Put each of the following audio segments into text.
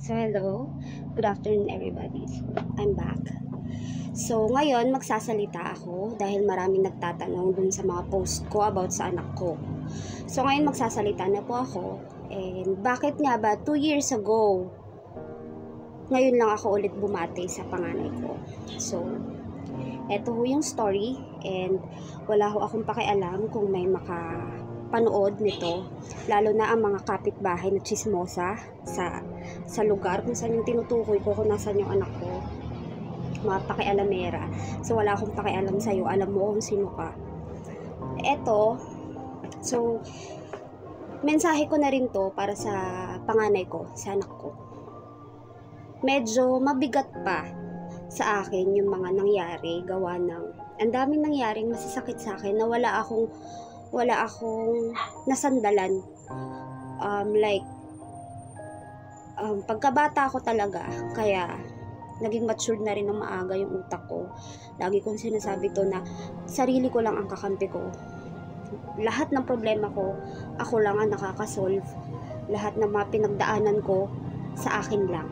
So, hello. Good afternoon, everybody. I'm back. So, ngayon, magsasalita ako dahil maraming nagtatanong dun sa mga post ko about sa anak ko. So, ngayon, magsasalita na po ako. And, bakit nga ba 2 years ago, ngayon lang ako ulit bumati sa panganay ko. So, eto ho yung story. And, wala ho akong pakialam kung may panood nito, lalo na ang mga kapitbahay na chismosa sa lugar kung saan yung tinutukoy ko kung nasan yung anak ko, mga pakialamera. So wala akong pakialam sa'yo, alam mo kung sino ka. Eto, so mensahe ko na rin to para sa panganay ko, sa anak ko. Medyo mabigat pa sa akin yung mga nangyari, gawa ng ang daming nangyaring masasakit sa akin na wala akong nasandalan. Pagkabata ko talaga, kaya naging matured na rin ng maaga yung utak ko. Lagi kong sinasabi to na sarili ko lang ang kakampi ko. Lahat ng problema ko, ako lang ang nakakasolve. Lahat ng mga pinagdaanan ko, sa akin lang.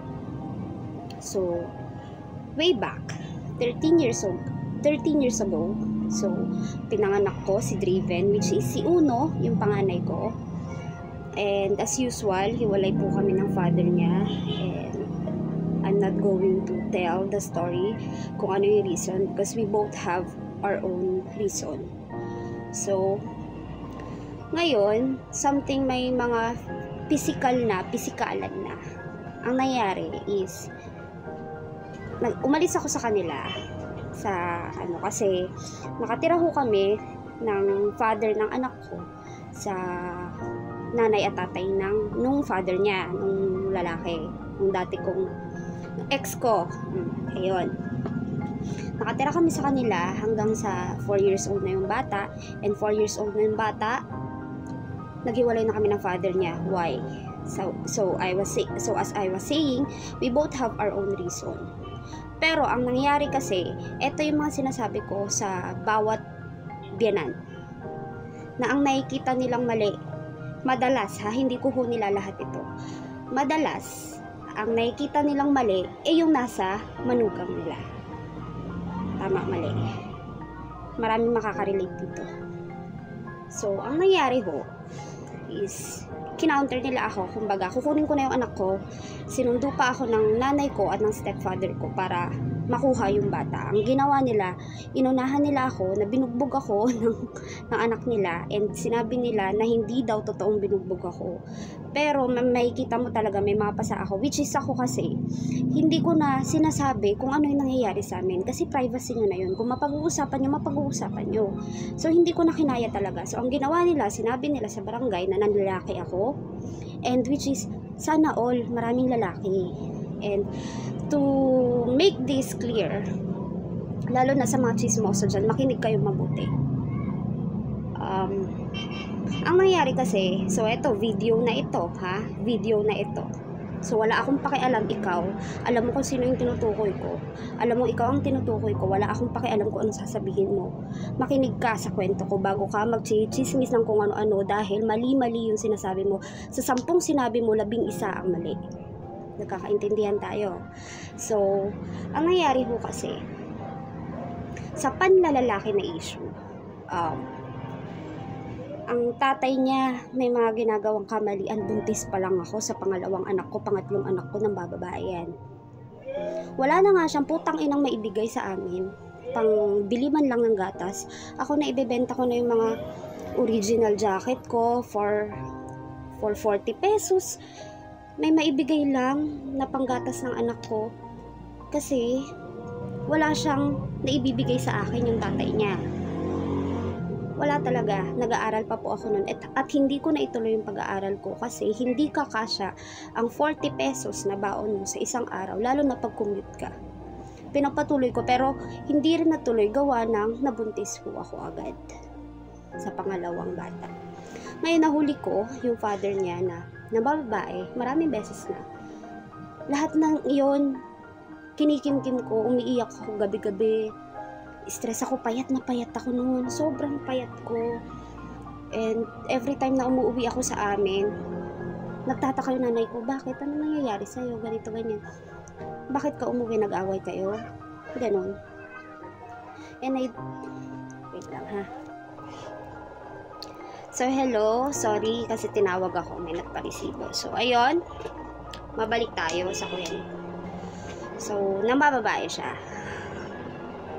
So, way back, 13 years ago, so, pinanganak ko si Driven, which is si Uno, yung panganay ko. And as usual, hiwalay po kami ng father niya. And I'm not going to tell the story kung ano yung reason because we both have our own reason. So, ngayon, may mga pisikalan na. Ang nangyari is, umalis ako sa kanila kasi nakatira ho kami ng father ng anak ko sa nanay at tatay nung father niya, nung lalaki, nung dati kong ex ko. Ayun. Nakatira kami sa kanila hanggang sa 4 years old na yung bata, and 4 years old na yung bata, naghiwalay na kami ng father niya. Why? So as I was saying, we both have our own reason. Pero ang nangyari kasi, ito yung mga sinasabi ko sa bawat biyanan, na ang nakikita nilang mali, madalas hindi ko ho nila lahat ito, madalas, ang nakikita nilang mali, yung nasa manugang nila. Tama, mali. Maraming makakarelate dito. So, ang nangyari ho, is, kinounter nila ako, kumbaga, kukunin ko na yung anak ko, sinundo pa ako ng nanay ko at ng stepfather ko para makuha yung bata. Ang ginawa nila, inunahan nila ako na binugbog ako ng anak nila, and sinabi nila na hindi daw totoong binugbog ako. Pero makikita mo talaga may mapasa ako, which is ako kasi, hindi ko na sinasabi kung ano yung nangyayari sa amin kasi privacy nyo na yun. Kung mapag-uusapan nyo. So, hindi ko na kinaya talaga. So, ang ginawa nila, sinabi nila sa barangay na nanlalaki ako, and which is, sana all, maraming lalaki. And to make this clear, lalo na sa mga chismoso dyan, makinig kayo mabuti. Ang nangyari kasi, so eto, video na ito. So, wala akong pakialam ikaw. Alam mo kung sino yung tinutukoy ko. Alam mo, ikaw ang tinutukoy ko. Wala akong pakialam kung anong sasabihin mo. Makinig ka sa kwento ko bago ka mag-chismis ng kung ano-ano dahil mali-mali yung sinasabi mo. Sa 10 sinabi mo, 11 ang mali. Nagkakaintindihan tayo. So, ang nangyari ho kasi, sa panlalalaki na issue, ang tatay niya may mga ginagawang kamalian. Buntis pa lang ako sa pangalawang anak ko, pangatlong anak ko ng bababae yan. Wala na nga siyang putang inang maibigay sa amin, pang biliman lang ng gatas. Ako na ibebenta ko na yung mga original jacket ko for 40 pesos. May maibigay lang na panggatas ng anak ko kasi wala siyang naibibigay sa akin yung tatay niya. Wala talaga. Nag-aaral pa po ako nun. At hindi ko na ituloy yung pag-aaral ko kasi hindi kakasya ang 40 pesos na baon mo sa isang araw, lalo na pag-commute ka. Pinagpatuloy ko pero hindi rin natuloy gawa ng nabuntis ko ako agad sa pangalawang bata. Ngayon nahuli ko yung father niya na babae, maraming beses na. Lahat ng iyon, kinikimkim ko, umiiyak ako gabi-gabi. Stress ako, payat na payat ako noon. Sobrang payat ko. And every time na umuwi ako sa amin, Nagtataka yung nanay ko, bakit? Ano nangyayari sa'yo? Ganito, ganyan. Bakit ka umuwi? Nag-away kayo? Ganon. And wait lang ha. So, hello. Sorry kasi tinawag ako. May nagparesibo. So, ayun. Mabalik tayo sa kwento. So, nambababae siya.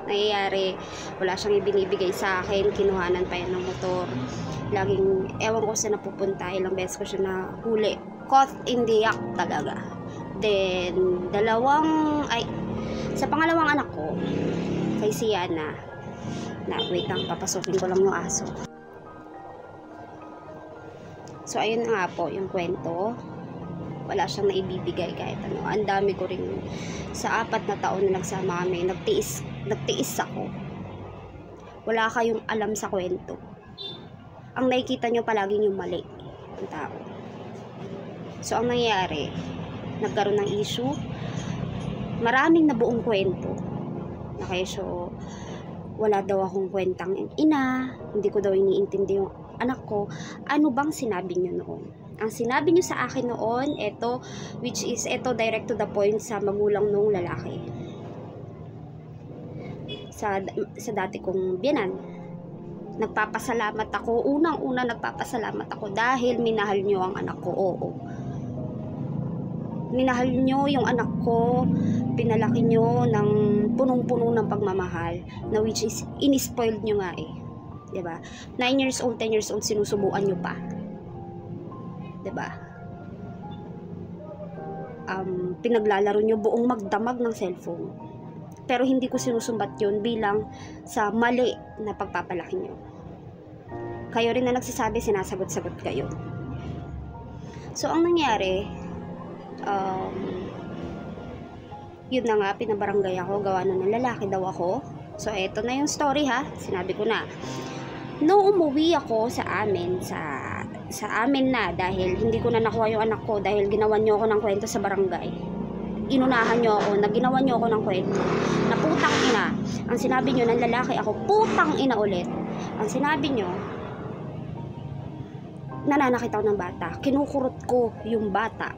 Nangyayari, wala siyang ibinibigay sa akin. Kinuhanan pa yan ng motor. Laging, ewan ko saan napupunta, ilang beses ko siya nahuli. Caught in the act talaga. Then, sa pangalawang anak ko, kay Siana, wait lang, papasukin ko lang yung aso. So, ayun nga po, yung kwento. Wala siyang naibibigay kahit ano. Ang dami ko rin, sa 4 na taon na nagsama kami, nagtiis ako. Wala kayong alam sa kwento. Ang nakikita nyo palaging yung mali ng tao. So, ang nangyayari, nagkaroon ng issue, maraming nabuong kwento. So, wala daw akong kwentang ina, hindi ko daw iniintindi yung anak ko. Ano bang sinabi nyo noon? Ang sinabi nyo sa akin noon, ito direct to the point sa magulang nung lalaki. Sa dati kong biyanan. Nagpapasalamat ako, unang-una nagpapasalamat ako dahil minahal nyo ang anak ko, oo. Minahal nyo yung anak ko, pinalaki nyo ng punong-puno ng pagmamahal, na which is, inispoiled nyo nga eh. Diba? 9 years old, 10 years old, sinusubuan nyo pa. Diba? Pinaglalaro nyo buong magdamag ng cellphone. Pero hindi ko sinusumbat yun bilang sa mali na pagpapalaki nyo. Kayo rin na nagsasabi, sinasagot-sagot kayo. So, ang nangyari, yun na nga, pinabarangay ako, gawa na ng lalaki daw ako. So, eto na yung story ha, sinabi ko na. No, umuwi ako sa amin na dahil hindi ko na nakuha yung anak ko dahil ginawan nyo ako ng kwento sa barangay. Inunahan nyo ako, ginawa nyo ako ng kwento na putang ina. Ang sinabi nyo ng lalaki ako, putang ina ulit. Ang sinabi nyo, nananakit ako ng bata, kinukurot ko yung bata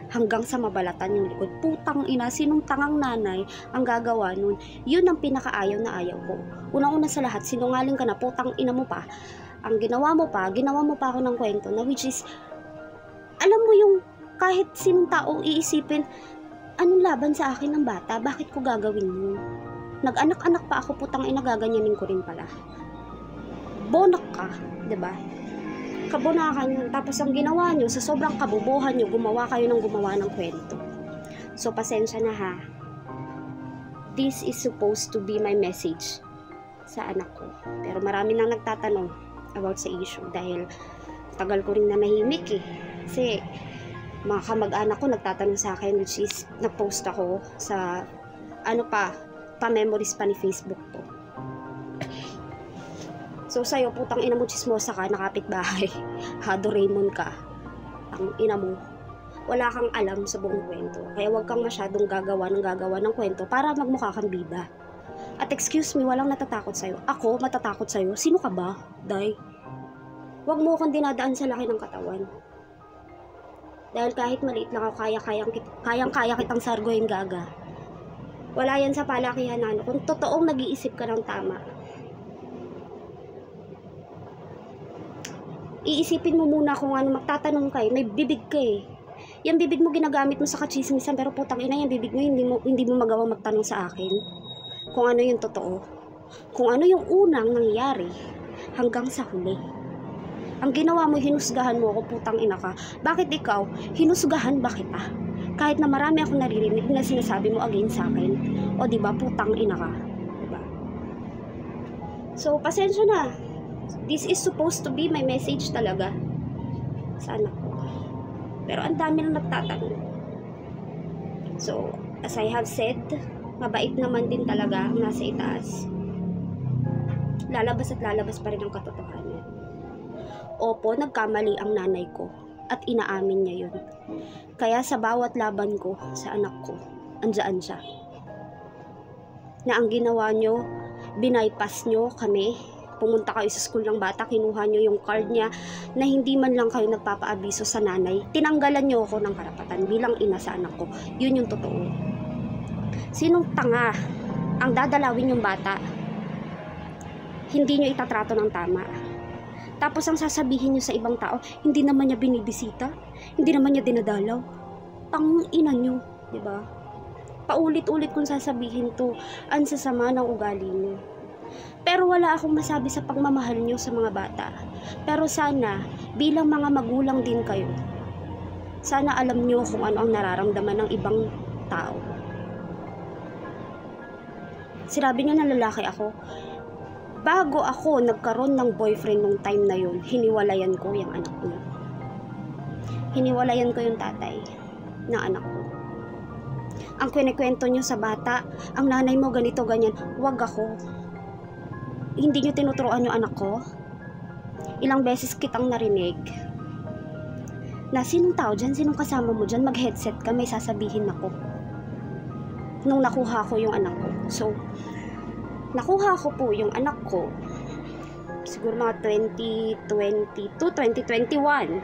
hanggang sa mabalatan yung likod. Putang ina, sinong tangang nanay ang gagawa nun? Yun ang pinakaayaw na ayaw ko. Unang-una sa lahat, sinungaling ka na, putang ina mo pa. Ang ginawa mo pa ako ng kwento na which is, alam mo yung kahit sinong taong iisipin, anong laban sa akin ng bata? Bakit ko gagawin yun? Nag-anak-anak pa ako, putang ina, gaganyanin ko rin pala. Bonak ka, diba? Kabunakan yun. Tapos ang ginawa nyo, sa sobrang kabubuhan nyo, gumawa kayo ng kwento. So, pasensya na ha. This is supposed to be my message sa anak ko. Pero marami nang nagtatanong about sa issue dahil tagal ko rin na nahimik eh. Kasi, mga kamag-anak ko nagtatanong sa akin, which is, nag-post ako sa, pa-memories pa ni Facebook ko. So, sa'yo, putang ina mo, chismosa ka, nakapit bahay. Hado Raymond ka. Ang ina mo. Wala kang alam sa buong kwento. Kaya wag kang masyadong gagawa ng kwento para magmukha kang bida. At excuse me, walang natatakot sa'yo. Ako, matatakot sa'yo. Sino ka ba, Day? Wag mo akong dinadaan sa laki ng katawan. Dahil kahit maliit lang ako, kayang-kaya kitang sargoyin gaga. Wala yan sa palakihan na ano. Kung totoong nag-iisip ka ng tama, iisipin mo muna kung ano, magtatanong ka eh, may bibig ka eh. Yung bibig mo ginagamit mo sa kachismisan, pero putang ina, yung bibig mo hindi mo magawang magtanong sa akin kung ano yung totoo. Kung ano yung unang nangyari hanggang sa huli. Ang ginawa mo, hinusgahan mo ako, putang ina ka. Bakit ikaw, hinusgahan ba kita? Kahit na marami akong naririnig na sinasabi mo against sa akin. O diba, putang ina ka. Diba? So, pasensya na. This is supposed to be my message talaga sa anak ko. Pero ang dami nang nagtatanong. So, as I have said, mabait naman din talaga ang nasa itaas. Lalabas at lalabas pa rin ang katotohanan. Opo, nagkamali ang nanay ko at inaamin niya yun. Kaya sa bawat laban ko sa anak ko, andyan siya. Na ang ginawa nyo, binaypass nyo kami pumunta kayo sa school ng bata, kinuha nyo yung card niya, na hindi man lang kayo nagpapaabiso sa nanay, tinanggalan nyo ako ng karapatan bilang ina sa anak ko. Yun yung totoo. Sinong tanga ang dadalawin yung bata? Hindi nyo itatrato ng tama. Tapos ang sasabihin nyo sa ibang tao, hindi naman niya binibisita, hindi naman niya dinadalaw. Ina nyo, di ba? Paulit-ulit kong sasabihin to, ang sasama ng ugali nyo. Pero wala akong masabi sa pagmamahal nyo sa mga bata. Pero sana, bilang mga magulang din kayo, sana alam nyo kung ano ang nararamdaman ng ibang tao. Sinabi nyo na lalaki ako. Bago ako nagkaroon ng boyfriend nung time na yun, hiniwalayan ko yung anak niya. Hiniwalayan ko yung tatay ng anak ko. Ang kwento nyo sa bata, ang nanay mo ganito, ganyan, wag ako. Hindi nyo tinuturuan yung anak ko? Ilang beses kitang narinig na sinong tao dyan, sinong kasama mo dyan, mag-headset ka, may sasabihin ako. Nung nakuha ko yung anak ko. So, nakuha ko po yung anak ko, siguro mga 2022, 2021,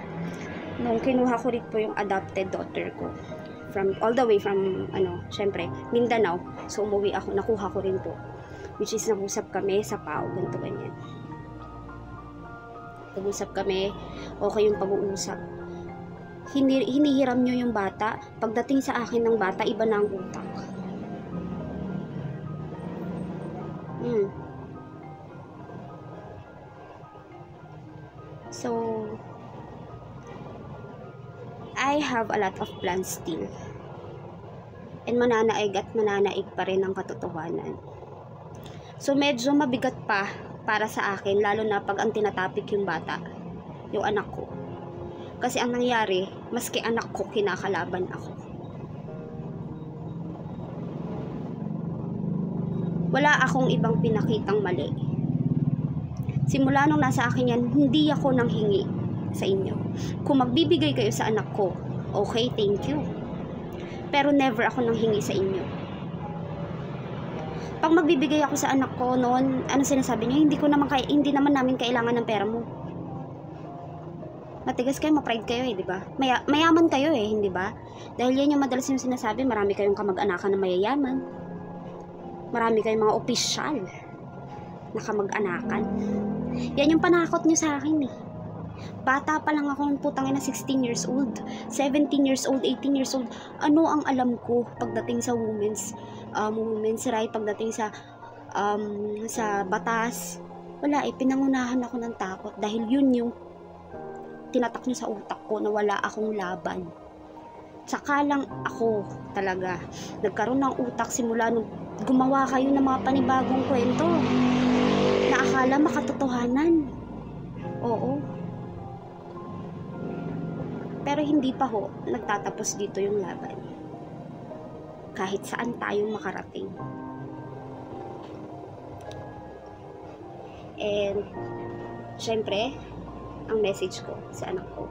nung kinuha ko rin po yung adopted daughter ko. All the way from, syempre, Mindanao. So, umuwi ako, nakuha ko rin po. Which is, nag-usap kami sa PAO, ganito, ganyan. Nag-usap kami, okay yung pag-uusap. Hinihiram nyo yung bata. Pagdating sa akin ng bata, iba na ang utak. So, I have a lot of plans still. And mananaig at mananaig pa rin ang katotohanan. So, medyo mabigat pa para sa akin, lalo na pag ang tinatapik yung bata, yung anak ko. Kasi ang nangyari, maski anak ko, kinakalaban ako. Wala akong ibang pinakitang mali. Simula nung nasa akin yan, hindi ako nanghingi sa inyo. Kung magbibigay kayo sa anak ko, okay, thank you. Pero never ako nanghingi sa inyo. Pag magbibigay ako sa anak ko noon, ano sinasabi niyo? Hindi naman namin kailangan ng pera mo. Matigas kayo, ma-pride kayo di ba? Mayaman kayo hindi ba? Dahil yan yung madalas yung sinasabi, marami kayong kamag-anakan na mayayaman. Marami kayong mga opisyal na kamag-anakan. Yan yung panakot niyo sa akin Bata pa lang ako ng putang ina, 16 years old, 17 years old, 18 years old. Ano ang alam ko pagdating sa women's right, pagdating sa batas? Wala pinangunahan ako ng takot dahil yun yung tinatak niyo sa utak ko na wala akong laban. Tsaka lang ako talaga nagkaroon ng utak simula nung gumawa kayo ng mga panibagong kwento na akala makatotohanan. Oo. Pero hindi pa nagtatapos dito yung laban. Kahit saan tayong makarating. And, syempre, ang message ko sa anak ko.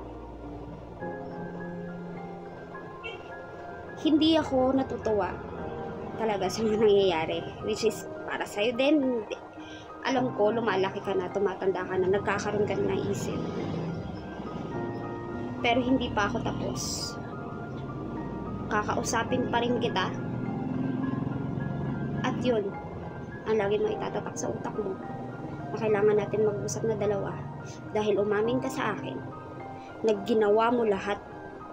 Hindi ako natutuwa talaga sa mga nangyayari. Which is, para sa'yo din, alam ko, lumalaki ka na, tumatanda ka na, nagkakaroon ka na ng isip. Pero hindi pa ako tapos. Kakausapin pa rin kita. At yun, ang lagi mo itatatak sa utak mo na kailangan natin mag-usap na dalawa. Dahil umamin ka sa akin, nagginawa mo lahat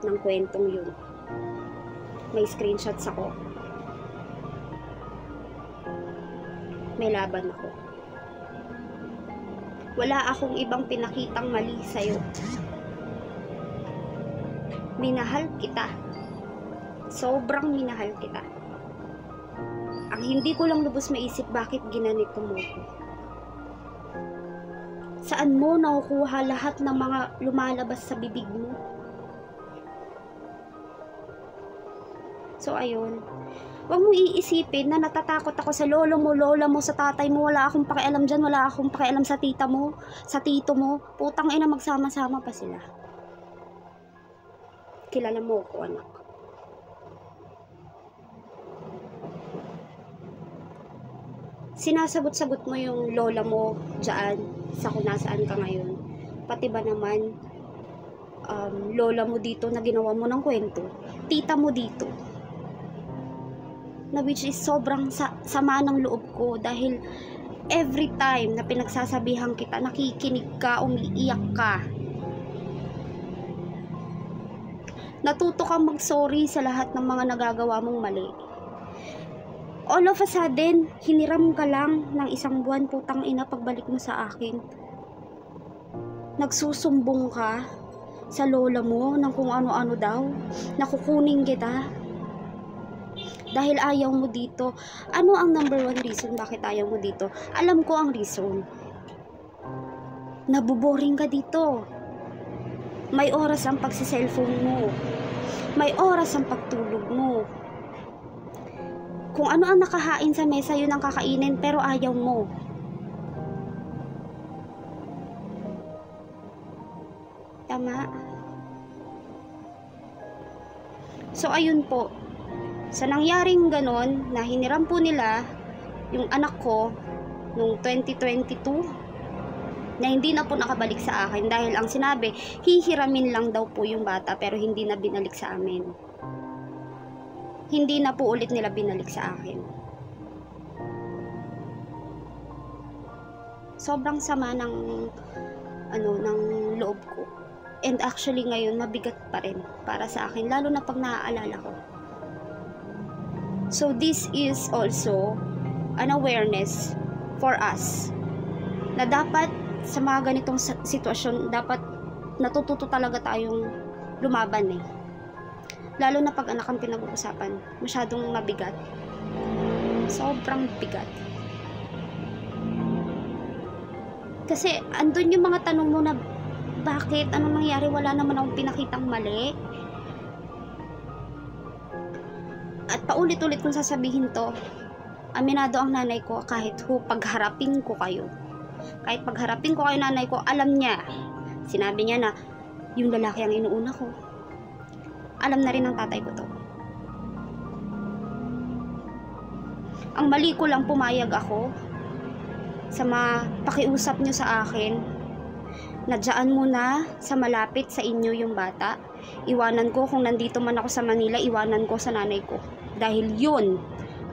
ng kwentong yun. May screenshots ako. May laban ako. Wala akong ibang pinakitang mali sa'yo. Minahal kita. Sobrang minahal kita. Ang hindi ko lang lubos maisip bakit ginanito mo ko. Saan mo nakukuha lahat ng mga lumalabas sa bibig mo? So ayun. Huwag mong iisipin na natatakot ako sa lolo mo, lola mo, sa tatay mo. Wala akong pakialam dyan. Wala akong pakialam sa tita mo, sa tito mo. Putang ina, magsama-sama pa sila. Kilala mo ko, anak. sinasagot-sagot mo yung lola mo dyan sa kung nasaan ka ngayon. Pati ba naman lola mo dito na ginawa mo ng kwento, tita mo dito, na which is sobrang sama ng loob ko dahil every time na pinagsasabihan kita, nakikinig ka, umiiyak ka, natuto kang mag-sorry sa lahat ng mga nagagawa mong mali. All of a sudden, hiniram ka lang ng 1 buwan, putang ina, pagbalik mo sa akin. Nagsusumbong ka sa lola mo ng kung ano-ano daw, nakukunin kita dahil ayaw mo dito. Ano ang number 1 reason bakit ayaw mo dito? Alam ko ang reason. Nabuboring ka dito. May oras ang pagsi-cellphone mo. May oras ang pagtulog mo. Kung ano ang nakahain sa mesa, yun ang kakainin, pero ayaw mo. Tama? So, ayun po. Sa nangyaring ganon, na hiniram po nila yung anak ko noong 2022, na hindi na po nakabalik sa akin dahil ang sinabi, hihiramin lang daw po yung bata pero hindi na binalik sa amin. Hindi na po ulit nila binalik sa akin. Sobrang sama ng ng loob ko. And actually ngayon mabigat pa rin para sa akin, lalo na pag naaalala ko. So this is also an awareness for us na dapat sa mga ganitong sitwasyon, dapat natututo talaga tayong lumaban eh. Lalo na pag anak ang pinag-uusapan, masyadong mabigat. Sobrang bigat. Kasi andun yung mga tanong mo na, bakit? Anong nangyari? Wala naman akong pinakitang mali. At paulit-ulit kong sasabihin to, aminado ang nanay ko kahit pagharapin ko kayo. Kahit pagharapin ko kayo nanay ko, alam niya. Sinabi niya na, yung lalaki ang inuuna ko. Alam na rin ng tatay ko to. Ang mali ko lang, pumayag ako sa pakiusap nyo sa akin, na dyan muna sa malapit sa inyo yung bata. Iwanan ko, kung nandito man ako sa Manila, iwanan ko sa nanay ko. Dahil yun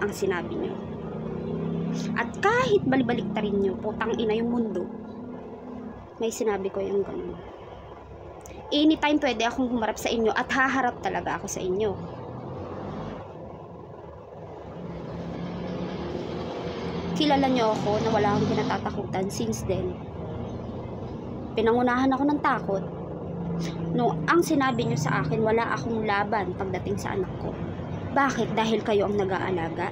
ang sinabi nyo. At kahit balibalik-tarin nyo, putang ina yung mundo, may sinabi ko yung ganun. Anytime pwede akong humarap sa inyo at haharap talaga ako sa inyo. Kilala nyo ako na wala akong kinatatakutan since then. Pinangunahan ako ng takot nung ang sinabi nyo sa akin, wala akong laban pagdating sa anak ko. Bakit? Dahil kayo ang nag-aalaga.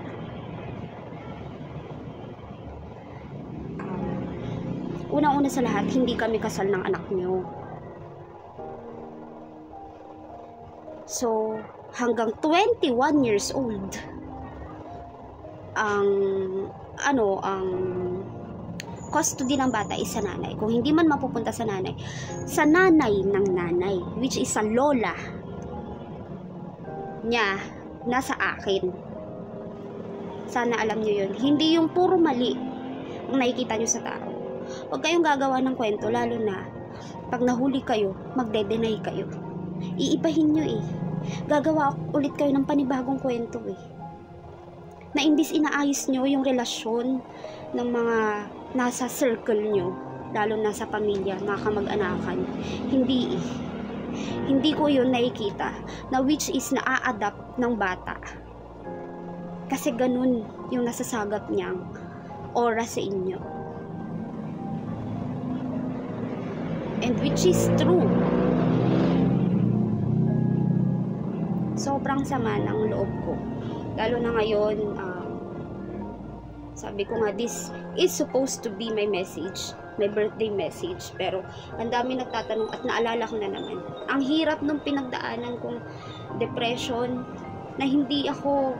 Unang-una sa lahat, hindi kami kasal ng anak nyo. So, hanggang 21 years old, ang custody ng bata is sa nanay. Kung hindi man mapupunta sa nanay ng nanay, which is sa lola niya, nasa akin. Sana alam nyo yun. Hindi yung puro mali ang nakikita nyo sa tao. Huwag kayong gagawa ng kwento, lalo na pag nahuli kayo, magde-deny kayo. Iibahin nyo eh. Gagawa ulit kayo ng panibagong kwento eh. Na imbis inaayos nyo yung relasyon ng mga nasa circle nyo, lalo na sa pamilya, mga kamag-anakan. Hindi eh. Hindi ko yun nakikita, na which is na-a-adapt ng bata. Kasi ganun yung nasasagap niyang oras sa inyo. And which is true. Sobrang sama ng loob ko. Lalo na ngayon, sabi ko nga, this is supposed to be my message, my birthday message. Pero ang dami nagtatanong at naalala ko na naman. Ang hirap nung pinagdaanan kong depression, na hindi ako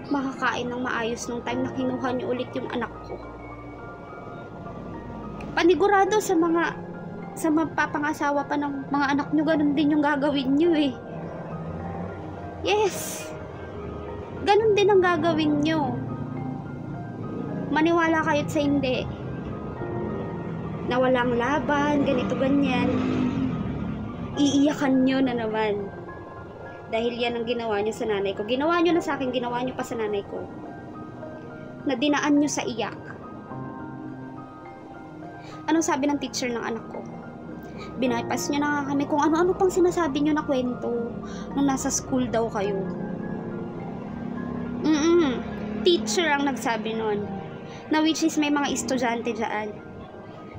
makakain ng maayos nung time na kinuha niyo ulit yung anak ko. Panigurado sa mapapangasawa pa ng mga anak nyo, ganun din yung gagawin nyo eh. Yes! Ganun din ang gagawin nyo. Maniwala kayo't sa hindi. Na walang laban, ganito, ganyan. Iiyakan nyo na naman. Dahil yan ang ginawa nyo sa nanay ko. Ginawa nyo na sa akin, ginawa nyo pa sa nanay ko. Na dinaan nyo sa iyak. Anong sabi ng teacher ng anak ko? Binaypas nyo na kami kung ano-ano pang sinasabi nyo na kwento nung nasa school daw kayo. Teacher ang nagsabi nun. Na which is may mga estudyante dyan.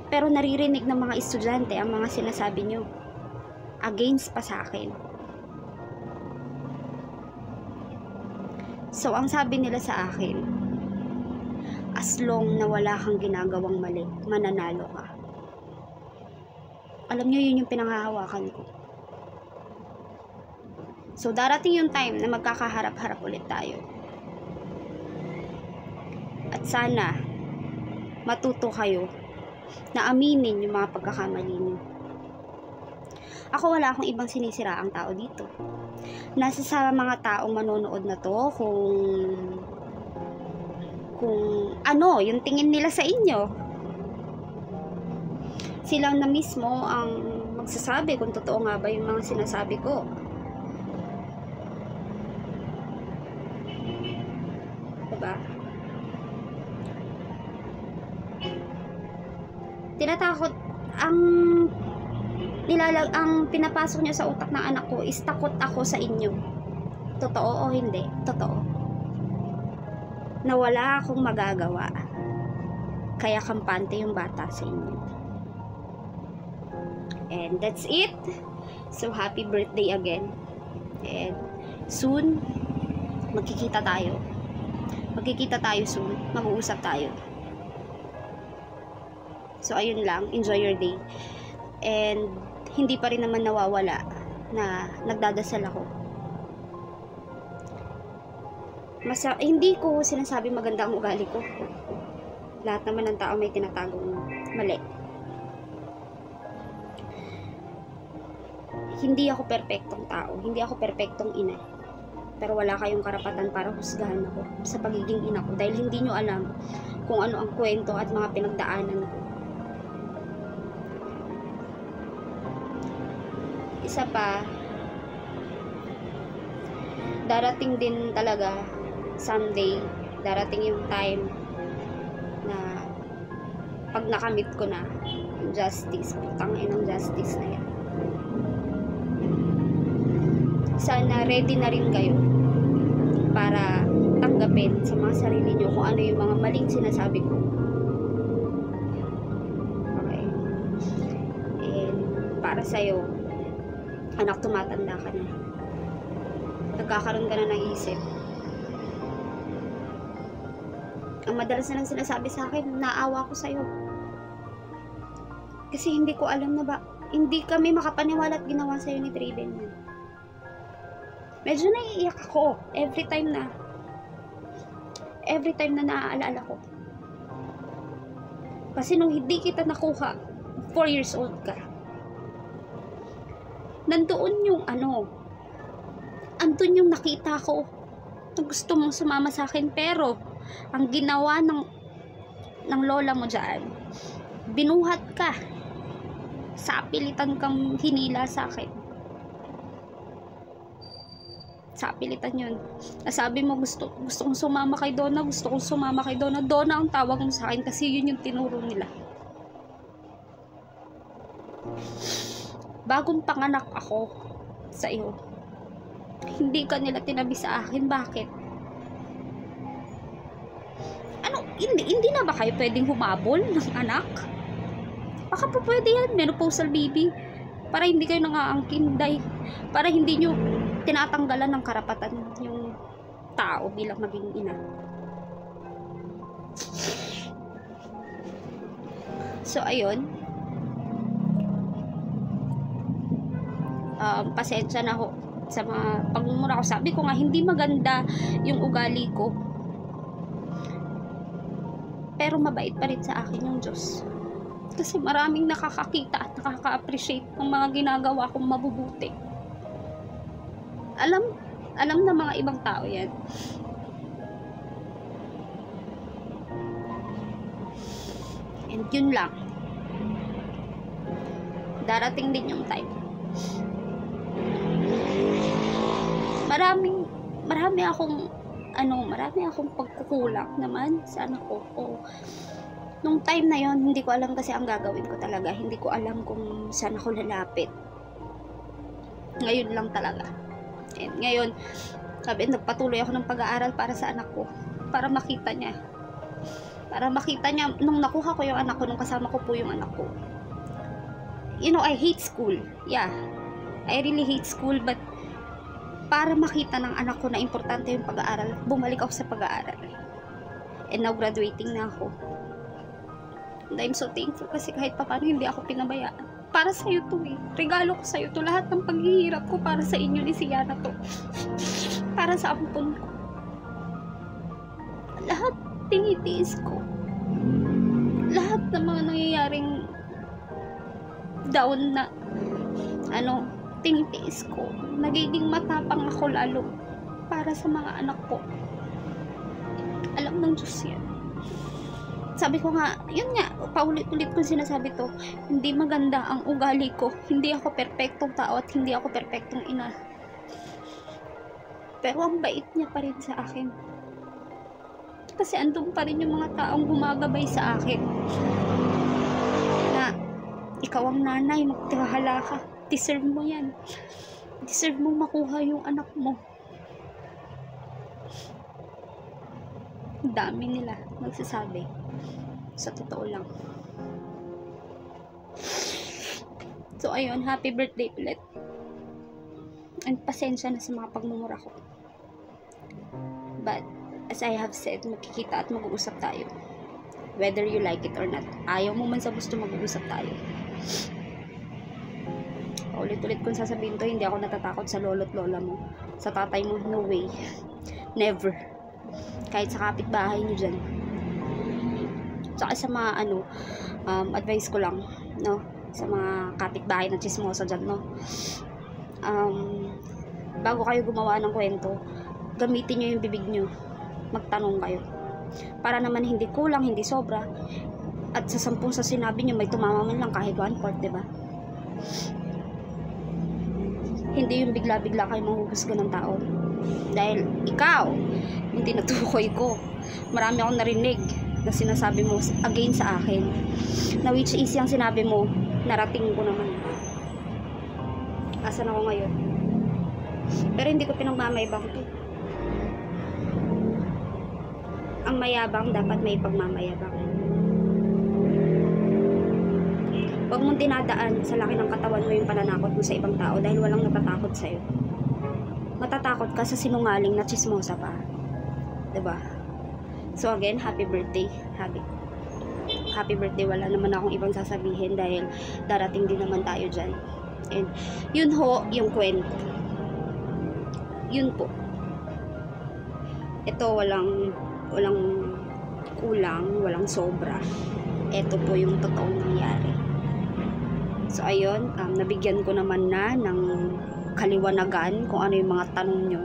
Pero naririnig ng mga estudyante ang mga sinasabi nyo. Against pa sa akin. So, ang sabi nila sa akin, as long na wala kang ginagawang mali, mananalo ka. Alam nyo, yun yung pinanghahawakan ko. So, darating yung time na magkakaharap-harap ulit tayo. At sana, matuto kayo na aminin yung mga pagkakamali niyo. Ako wala akong ibang sinisiraang tao dito. Nasa sa mga taong manonood na to kung ano yung tingin nila sa inyo. Sila na mismo ang magsasabi kung totoo nga ba yung mga sinasabi ko. Diba? Tinatakot ang pinapasok nyo sa utak ng anak ko is takot ako sa inyo. Totoo o hindi? Totoo. Na wala akong magagawa. Kaya kampante yung bata sa inyo. And that's it. So happy birthday again. And soon magkikita tayo. Magkikita tayo soon. Mag-uusap tayo. So, ayun lang. Enjoy your day. And, hindi pa rin naman nawawala na nagdadasal ako. Hindi ko sinasabi maganda ang ugali ko. Lahat naman ng tao may tinatagong mali. Hindi ako perpektong tao. Hindi ako perpektong ina. Pero wala kayong karapatan para husgahan ako sa pagiging ina ko. Dahil hindi nyo alam kung ano ang kwento at mga pinagdaanan ko. Isa pa, darating din talaga someday, darating yung time na pag nakamit ko na yung justice, putangin ng justice na yan. Sana ready na rin kayo para tanggapin sa mga sarili nyo kung ano yung mga maling sinasabi ko. Okay. And para sa'yo, anak, tumatanda ka na. Nagkakaroon ka na ng isip. Ang madalas na lang sinasabi sa akin, naawa ko sa'yo. Kasi hindi ko alam na ba, hindi kami makapaniwala at ginawa sa'yo ni Draven yun. Medyo naiiyak ako every time na naaalala ko. Kasi nung hindi kita nakuha, 4 years old ka. Nandoon yung andun yung nakita ko na gusto mong sumama sa akin, pero ang ginawa ng lola mo dyan, binuhat ka, sapilitan kang hinila sa akin, sapilitan yun. Nasabi mo gusto kong sumama kay Donna, Donna ang tawag mo sa akin kasi yun yung tinuro nila. Bagong panganak ako sa iyo, hindi ka nila tinabi sa akin. Bakit? Ano, hindi na ba kayo pwedeng humabol ng anak? Baka po pwede yan, menopausal baby, para hindi kayo nangaangkin, para hindi nyo tinatanggalan ng karapatan yung tao bilang maging ina. So, ayun. Pasensya na ho sa mga pagmumura ko. Sabi ko nga, hindi maganda yung ugali ko. Pero mabait pa rin sa akin yung Diyos. Kasi maraming nakakakita at nakaka-appreciate ng mga ginagawa kong mabubuti. Alam na mga ibang tao yan. And yun lang. Darating din yung time. Marami akong pagkukulang naman sa anak ko. Nung time na yon, hindi ko alam kasi ang gagawin ko talaga. Hindi ko alam kung saan ako lalapit. Ngayon lang talaga. And ngayon, nagpatuloy ako ng pag-aaral para sa anak ko. Para makita niya. Nung nakuha ko yung anak ko, nung kasama ko po yung anak ko. I hate school. Yeah. I really hate school, but para makita ng anak ko na importante yung pag-aaral, bumalik ako sa pag-aaral. And now, graduating na ako. And I'm so thankful kasi kahit pa paano hindi ako pinabayaan. Para sa'yo to eh. Regalo ko sa'yo to. Lahat ng paghihirap ko para sa inyo ni Siana to. Para sa ampon ko. Lahat tinitiis ko. Lahat ng mga nangyayaring down na tinitiis ko. Nagiging matapang ako lalo para sa mga anak ko. Alam ng Diyos yan. Sabi ko nga, yun nga, paulit-ulit ko sinasabi to, hindi maganda ang ugali ko. Hindi ako perpektong tao at hindi ako perpektong ina. Pero ang bait niya pa rin sa akin. Kasi andun pa rin yung mga taong gumagabay sa akin. Na, ikaw ang nanay, magtiwala ka. Deserve mo yan. Deserve mo makuha yung anak mo. Dami nila nagsasabi. Sa totoo lang. So, ayun, happy birthday ulit. And pasensya na sa mga pagmumura ko. But, as I have said, magkikita at mag-uusap tayo. Whether you like it or not. Ayaw mo man sa gusto mag-uusap tayo. Ulit-ulit kong sasabihin to, hindi ako natatakot sa lolo't lola mo. Sa tatay mo, no way. Never. Kahit sa kapitbahay nyo dyan. Tsaka sa mga advice ko lang, no? Sa mga kapitbahay na chismosa dyan, no? Bago kayo gumawa ng kwento, gamitin nyo yung bibig nyo. Magtanong kayo. Para naman hindi kulang, hindi sobra. At sa 10 sa sinabi nyo, may tumama man lang kahit 1/4, diba? Hindi yung bigla-bigla kayo mahuhusga ng tao. Dahil ikaw, yung tinutukoy ko, marami akong narinig na sinasabi mo again sa akin. Na which is yung sinabi mo, narating ko naman. Asan ako ngayon? Pero hindi ko pinagmamayabang to. Ang mayabang dapat may pagmamayabang. Huwag mong dinadaan sa laki ng katawan mo yung pananakot mo sa ibang tao dahil walang natatakot sa'yo. Matatakot ka sa sinungaling na chismosa pa. Diba? So again, happy birthday. Happy birthday. Wala naman akong ibang sasabihin dahil darating din naman tayo dyan. And yun ho, yung kwento. Yun po. Ito walang kulang, walang sobra. Ito po yung totoong nangyari. So ayun, nabigyan ko naman na ng kaliwanagan kung ano yung mga tanong nyo.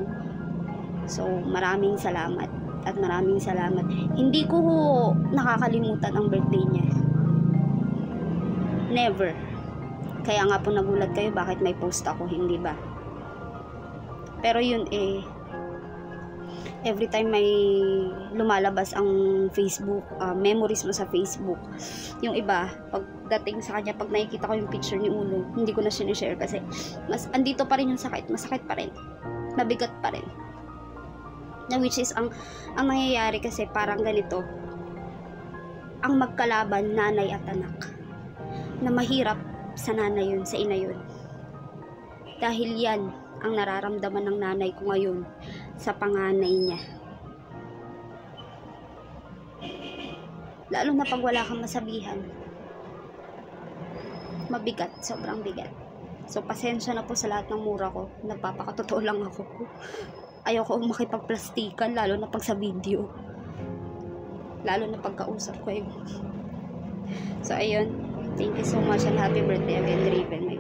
So maraming salamat. At maraming salamat. Hindi ko nakakalimutan ang birthday niya. Never. Kaya nga po nagulat kayo bakit may post ako, hindi ba? Pero yun every time may lumalabas ang Facebook, memories mo sa Facebook, yung iba, pagdating sa kanya, pag nakikita ko yung picture ni Uno, hindi ko na sinishare kasi andito pa rin yung sakit, masakit pa rin, mabigat pa rin. Na which is, ang nangyayari kasi parang ganito, ang magkalaban, nanay at anak, na mahirap sa nanay yun, sa ina yun. Dahil yan, ang nararamdaman ng nanay ko ngayon sa panganay niya. Lalo na pag wala kang masabihan. Mabigat, sobrang bigat. So, pasensya na po sa lahat ng mura ko. Nagpapakatotoo lang ako. Ayoko makipagplastikan, lalo na pag sa video. Lalo na pagkausap ko yun. So, ayun. Thank you so much and happy birthday again, Raven.